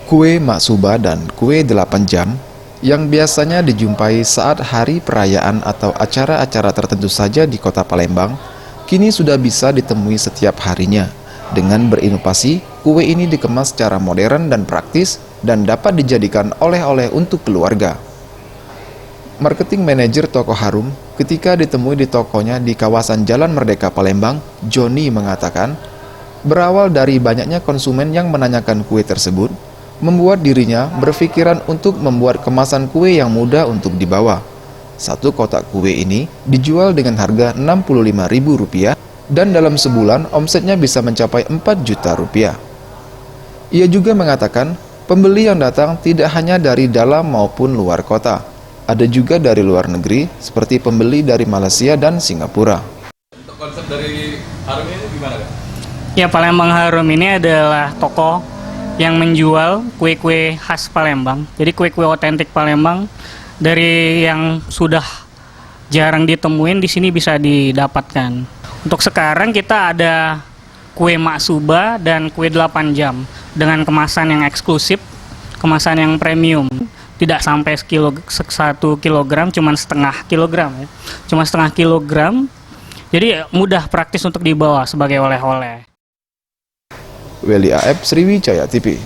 Kue Maksuba dan kue 8 jam yang biasanya dijumpai saat hari perayaan atau acara-acara tertentu saja di kota Palembang, kini sudah bisa ditemui setiap harinya. Dengan berinovasi, kue ini dikemas secara modern dan praktis dan dapat dijadikan oleh-oleh untuk keluarga. Marketing manajer toko Harum ketika ditemui di tokonya di kawasan Jalan Merdeka Palembang, Joni mengatakan, berawal dari banyaknya konsumen yang menanyakan kue tersebut, membuat dirinya berpikiran untuk membuat kemasan kue yang mudah untuk dibawa. Satu kotak kue ini dijual dengan harga Rp65.000 dan dalam sebulan omsetnya bisa mencapai Rp4 juta. Ia juga mengatakan, pembeli yang datang tidak hanya dari dalam maupun luar kota. Ada juga dari luar negeri, seperti pembeli dari Malaysia dan Singapura. Untuk konsep dari Harum ini gimana, Kak? Ya, Palembang Harum ini adalah toko yang menjual kue-kue khas Palembang. Jadi kue-kue otentik Palembang dari yang sudah jarang ditemuin di sini bisa didapatkan. Untuk sekarang kita ada kue Maksuba dan kue 8 jam dengan kemasan yang eksklusif, kemasan yang premium. Tidak sampai 1 kilogram, cuma setengah kilogram ya. Cuma setengah kilogram. Jadi mudah praktis untuk dibawa sebagai oleh-oleh. Weli AF, Sriwijaya TV.